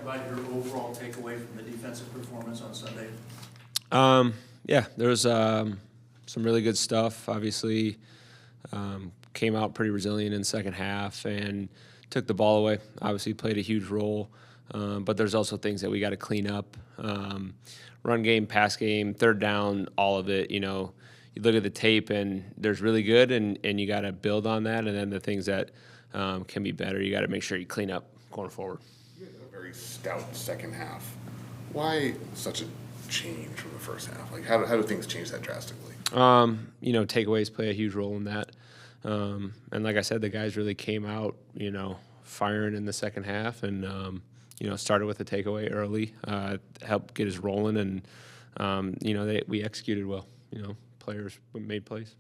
about your overall takeaway from the defensive performance on Sunday? Yeah, there was some really good stuff. Obviously, came out pretty resilient in the second half and took the ball away. Obviously, played a huge role. But there's also things that we got to clean up. Run game, pass game, third down, all of it. You know, you look at the tape and there's really good, and you got to build on that. And then the things that can be better, you got to make sure you clean up going forward. You had a very stout second half. Why such a change from the first half? Like, how do things change that drastically? You know, takeaways play a huge role in that. And like I said, the guys really came out, you know, firing in the second half, and you know, started with a takeaway early, helped get us rolling, and you know, we executed well. You know, players made plays.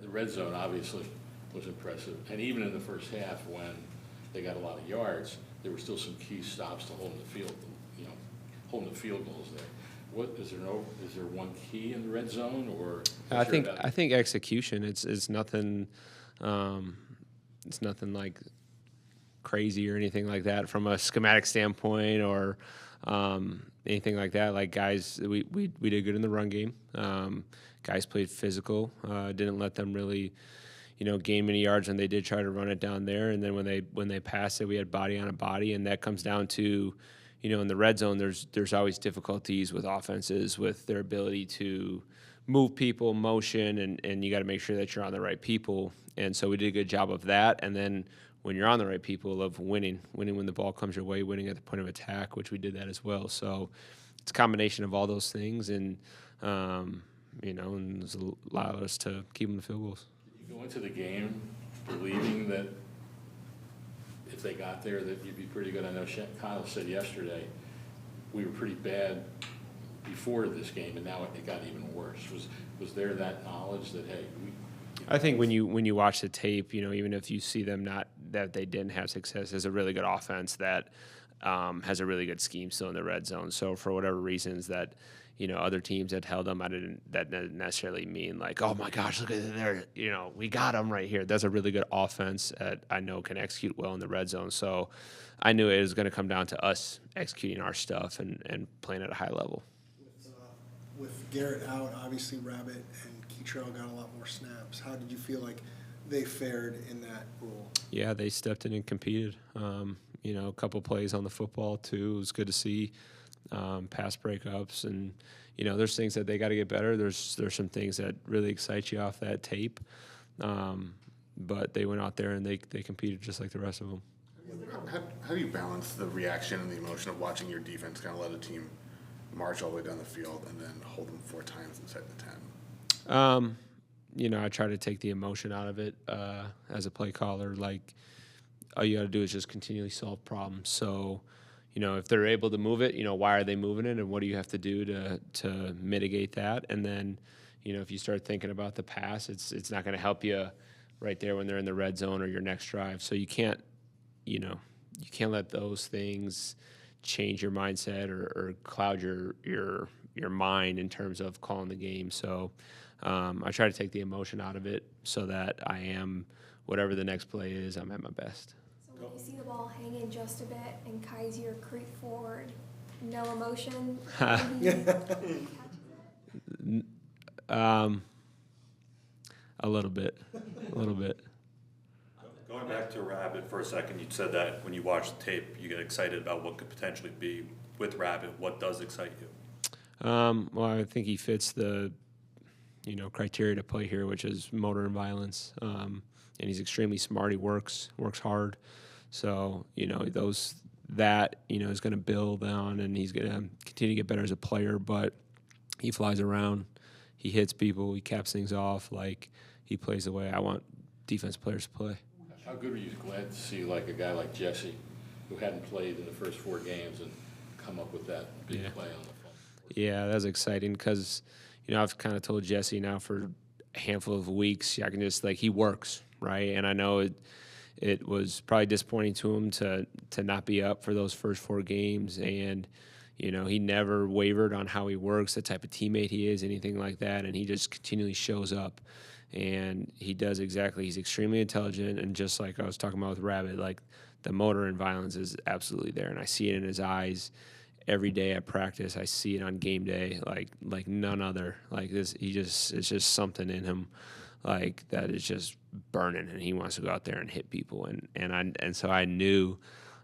The red zone obviously was impressive, and even in the first half when they got a lot of yards, there were still some key stops to holding the field, you know, holding the field goals there. What is there one key in the red zone, or I think execution. It's nothing. It's nothing like crazy or anything like that from a schematic standpoint or anything like that. Like, guys, we did good in the run game. Guys played physical. Didn't let them really, you know, gain many yards when they did try to run it down there. And then when they passed it, we had body on a body, and that comes down to, you know, in the red zone, there's always difficulties with offenses with their ability to move people, motion, and you got to make sure that you're on the right people. And so we did a good job of that. And then when you're on the right people, of winning when the ball comes your way, winning at the point of attack, which we did that as well. So it's a combination of all those things, and you know, and it's allowed us to keep them the field goals. Did you go into the game believing that if they got there that you'd be pretty good? I know Kyle said yesterday we were pretty bad before this game, and now it got even worse. Was there that knowledge that, hey, I think when you watch the tape, you know, even if you see them that they didn't have success, there's a really good offense that has a really good scheme still in the red zone. So for whatever reasons that, you know, other teams had held them, that didn't necessarily mean like, oh my gosh, look at there, you know, we got them right here. That's a really good offense that I know can execute well in the red zone. So I knew it was going to come down to us executing our stuff and playing at a high level. With Garrett out, obviously Rabbit and Keytrail got a lot more snaps. How did you feel like they fared in that role? Yeah, they stepped in and competed. You know, a couple plays on the football too. It was good to see. Pass breakups, and you know, there's things that they got to get better. There's some things that really excite you off that tape, but they went out there and they competed just like the rest of them. How do you balance the reaction and the emotion of watching your defense kind of let a team march all the way down the field and then hold them 4 times inside the 10? You know, I try to take the emotion out of it as a play caller. Like, all you got to do is just continually solve problems. So, you know, if they're able to move it, you know, why are they moving it, and what do you have to do to mitigate that? And then, you know, if you start thinking about the pass, it's not going to help you right there when they're in the red zone or your next drive. So you can't let those things change your mindset or cloud your mind in terms of calling the game. So I try to take the emotion out of it so that I am, whatever the next play is, I'm at my best. So when you see the ball hanging just a bit and Kaiser creep forward, no emotion? A little bit. Going back to Rabbit for a second, you said that when you watch the tape, you get excited about what could potentially be with Rabbit. What does excite you? Well, I think he fits the, you know, criteria to play here, which is motor and violence. And he's extremely smart. He works hard. So, you know, that is going to build on, and he's going to continue to get better as a player. But he flies around, he hits people, he caps things off. Like, he plays the way I want defense players to play. How good were you glad to see like a guy like Jesse, who hadn't played in the first 4 games, and come up with that big play on the phone? Yeah, that's exciting because, you know, I've kind of told Jesse now for a handful of weeks, I can just, like, he works, right? And I know it was probably disappointing to him to not be up for those first 4 games, and, you know, he never wavered on how he works, the type of teammate he is, anything like that, and he just continually shows up. And he does exactly. He's extremely intelligent, and just like I was talking about with Rabbit, like the motor and violence is absolutely there, and I see it in his eyes every day at practice. I see it on game day, like none other. Like this, it's just something in him, like that is just burning, and he wants to go out there and hit people. And so I knew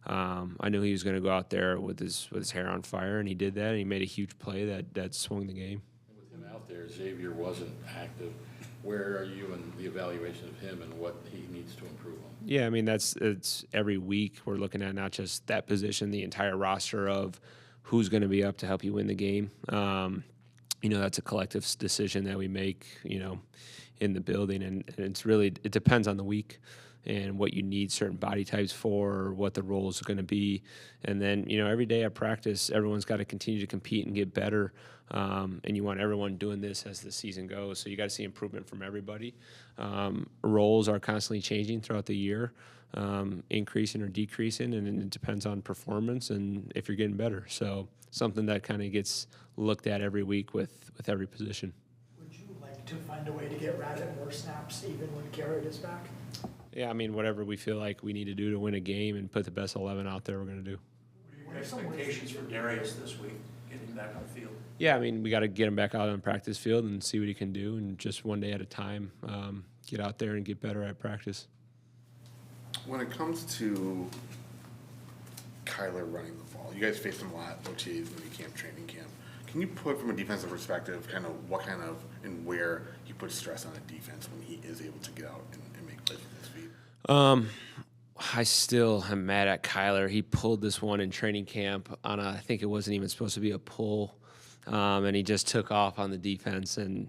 he was going to go out there with his hair on fire, and he did that. And he made a huge play that swung the game. With him out there, Xavier wasn't active. Where are you in the evaluation of him and what he needs to improve on? Yeah, I mean it's every week we're looking at not just that position, the entire roster of who's going to be up to help you win the game. That's a collective decision that we make, in the building, and it depends on the week and what you need certain body types for, or what the roles are going to be. And then, every day at practice, everyone's got to continue to compete and get better. And you want everyone doing this as the season goes. So you got to see improvement from everybody. Roles are constantly changing throughout the year, increasing or decreasing, and it depends on performance and if you're getting better. So something that kind of gets looked at every week with every position. Would you like to find a way to get Rabbit more snaps even when Garrett is back? Yeah, I mean, whatever we feel like we need to do to win a game and put the best 11 out there, we're going to do. What are expectations for Darius this week, getting back on the field? Yeah, I mean, we got to get him back out on the practice field and see what he can do, and just one day at a time, get out there and get better at practice. When it comes to Kyler running the ball, you guys faced him a lot, OTAs, mini camp, training camp. Can you put, from a defensive perspective, kind of what kind of and where he puts stress on a defense when he is able to get out and make plays with his feet? I still am mad at Kyler. He pulled this one in training camp on I think it wasn't even supposed to be a pull, and he just took off on the defense. And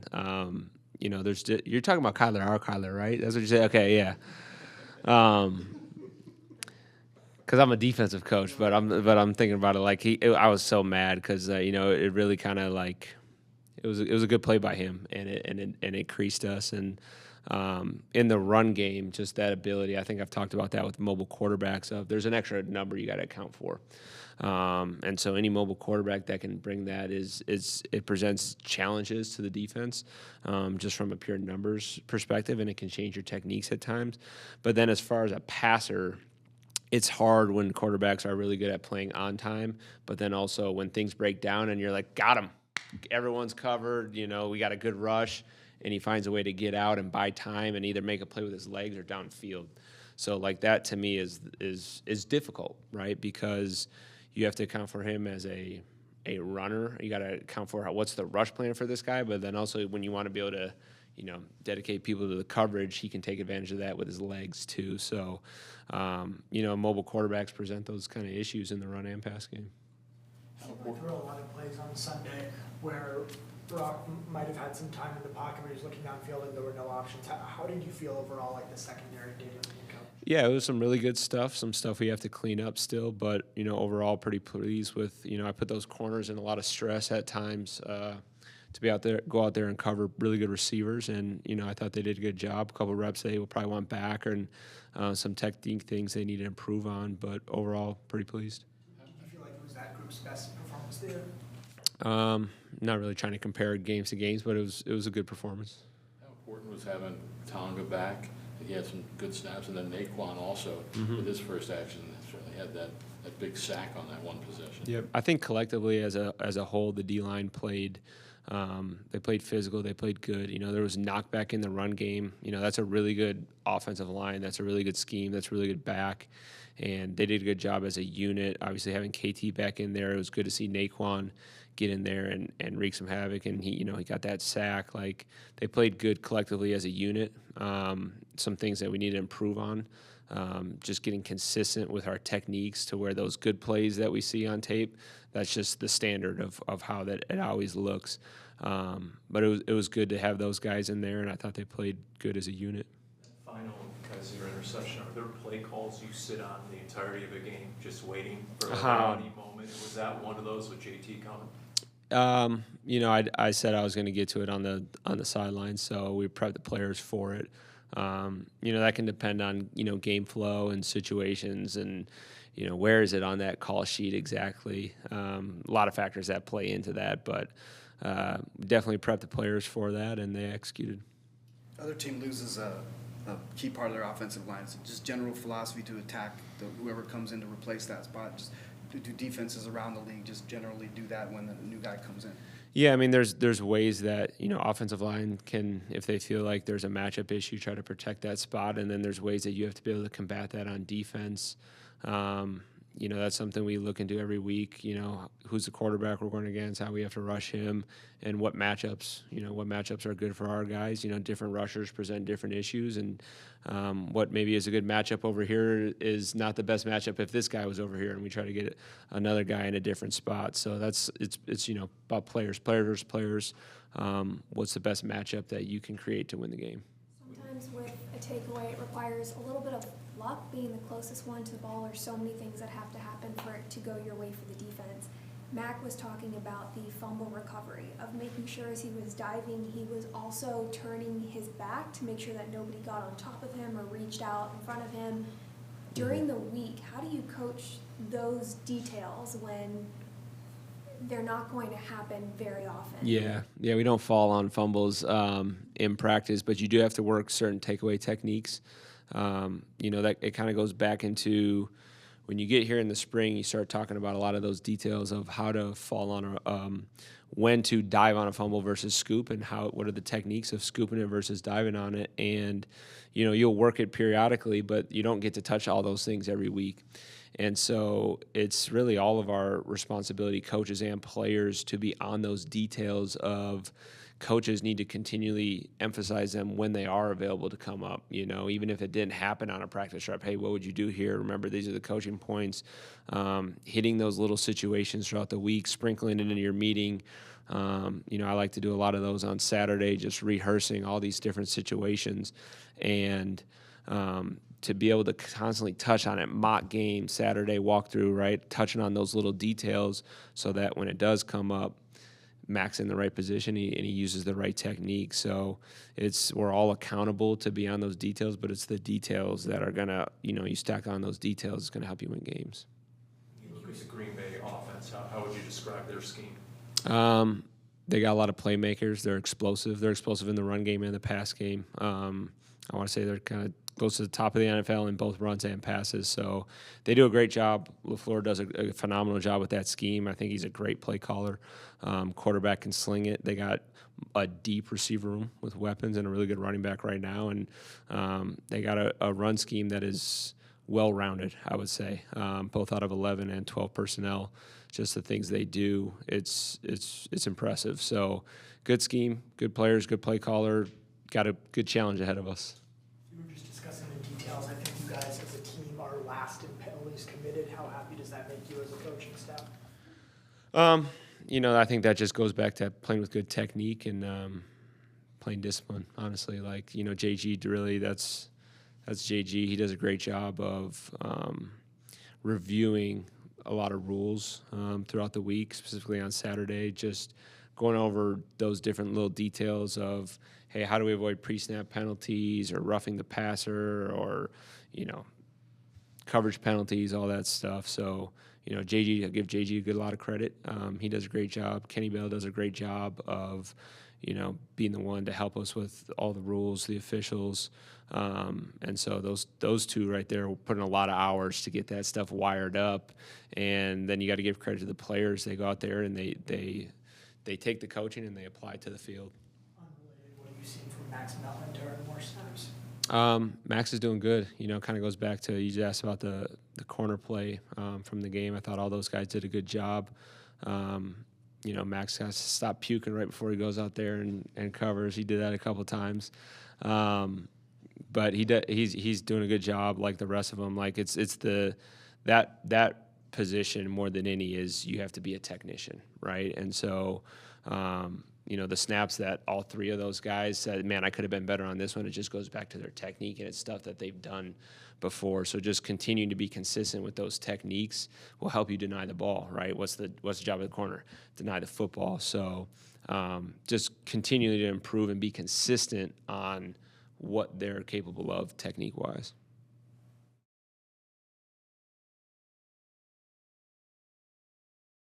you're talking about Kyler, our Kyler, right? That's what you say. Okay, yeah. Because I'm a defensive coach, but I'm thinking about it like I was so mad because it really kind of like it was a good play by him, and it creased us. And in the run game, just that ability, I think I've talked about that with mobile quarterbacks. There's an extra number you got to account for, and so any mobile quarterback that can bring that it presents challenges to the defense, just from a pure numbers perspective, and it can change your techniques at times. But then as far as a passer, it's hard when quarterbacks are really good at playing on time, but then also when things break down and you're like, got him, everyone's covered, we got a good rush, and he finds a way to get out and buy time and either make a play with his legs or downfield. So like that to me is difficult, right? Because you have to account for him as a runner. You got to account for what's the rush plan for this guy, but then also when you want to be able to dedicate people to the coverage, he can take advantage of that with his legs too. So, mobile quarterbacks present those kind of issues in the run and pass game. We threw a lot of plays on Sunday where Brock might have had some time in the pocket where he was looking downfield and there were no options. How did you feel overall, like the secondary data? Yeah, it was some really good stuff, some stuff we have to clean up still, but, overall pretty pleased with, I put those corners in a lot of stress at times, to go out there and cover really good receivers. And, I thought they did a good job. A couple of reps they will probably want back, and some technique things they need to improve on, but overall pretty pleased. Did you feel like it was that group's best performance there? Not really trying to compare games to games, but it was a good performance. How important was having Tonga back? He had some good snaps, and then Naquan also, with his first action, certainly had that big sack on that one possession. Yep. I think collectively as a whole, the D-line played they played physical, they played good. There was knockback in the run game. That's a really good offensive line. That's a really good scheme. That's a really good back. And they did a good job as a unit. Obviously, having KT back in there, it was good to see Naquan get in there and wreak some havoc. And he got that sack. Like, they played good collectively as a unit. Some things that we need to improve on. Just getting consistent with our techniques to where those good plays that we see on tape, that's just the standard of how that it always looks. But it was good to have those guys in there, and I thought they played good as a unit. Final, because your interception, are there play calls you sit on the entirety of a game just waiting for a money moment? Was that one of those with JT coming? I said I was going to get to it on the sideline, so we prepped the players for it. That can depend on, game flow and situations and, where is it on that call sheet exactly. A lot of factors that play into that, but definitely prepped the players for that, and they executed. Other team loses a a key part of their offensive line. So just general philosophy to attack whoever comes in to replace that spot. Just do defenses around the league just generally do that when the new guy comes in? Yeah, I mean, there's ways that, offensive line can, if they feel like there's a matchup issue, try to protect that spot, and then there's ways that you have to be able to combat that on defense. That's something we look into every week. Who's the quarterback we're going against, how we have to rush him, and what matchups are good for our guys. Different rushers present different issues, and what maybe is a good matchup over here is not the best matchup if this guy was over here, and we try to get another guy in a different spot. So it's about player versus players. What's the best matchup that you can create to win the game? Sometimes with a takeaway, it requires a little bit of luck, being the closest one to the ball. There's so many things that have to happen for it to go your way for the defense. Mac was talking about the fumble recovery, of making sure as he was diving, he was also turning his back to make sure that nobody got on top of him or reached out in front of him. During the week, how do you coach those details when they're not going to happen very often? Yeah, we don't fall on fumbles in practice, but you do have to work certain takeaway techniques. That it kind of goes back into when you get here in the spring, you start talking about a lot of those details of how to fall on when to dive on a fumble versus scoop, and what are the techniques of scooping it versus diving on it. And, you'll work it periodically, but you don't get to touch all those things every week. And so it's really all of our responsibility, coaches and players, to be on those details of coaches need to continually emphasize them when they are available to come up, even if it didn't happen on a practice rep. Hey, what would you do here? Remember, these are the coaching points. Hitting those little situations throughout the week, sprinkling it into your meeting. I like to do a lot of those on Saturday, just rehearsing all these different situations. And to be able to constantly touch on it, mock game, Saturday walkthrough, right? Touching on those little details so that when it does come up, Mac's in the right position and he uses the right technique. So we're all accountable to be on those details, but it's the details that are gonna, you stack on those details, it's gonna help you win games. You look at the Green Bay offense, how would you describe their scheme? They got a lot of playmakers. They're explosive. They're explosive in the run game and the pass game. I want to say they're kind of close to the top of the NFL in both runs and passes. So they do a great job. LaFleur does a phenomenal job with that scheme. I think he's a great play caller. Quarterback can sling it. They got a deep receiver room with weapons and a really good running back right now. And they got a run scheme that is well-rounded, I would say, both out of 11 and 12 personnel. Just the things they do, it's impressive. So good scheme, good players, good play caller, got a good challenge ahead of us. You were just discussing the details. I think you guys as a team are last in penalties committed. How happy does that make you as a coaching staff? I think that just goes back to playing with good technique and playing discipline, honestly. JG, really, that's JG. He does a great job of reviewing a lot of rules throughout the week, specifically on Saturday, just going over those different little details of, hey, how do we avoid pre-snap penalties or roughing the passer or, coverage penalties, all that stuff. So, JG, I give JG a lot of credit. He does a great job. Kenny Bell does a great job of, being the one to help us with all the rules, the officials. And so those two right there put in a lot of hours to get that stuff wired up. And then you got to give credit to the players. They go out there and they take the coaching and they apply it to the field. Unrelated, what have you seen from Max Melton to earn more snaps? Max is doing good. Kind of goes back to, you just asked about the corner play from the game. I thought all those guys did a good job. Max has to stop puking right before he goes out there and covers. He did that a couple times. But he's doing a good job like the rest of them. Like it's that position more than any is you have to be a technician, right? And so, the snaps that all three of those guys said, man, I could have been better on this one. It just goes back to their technique and it's stuff that they've done before. So just continuing to be consistent with those techniques will help you deny the ball, right? What's the job of the corner? Deny the football. So just continuing to improve and be consistent on what they're capable of technique-wise.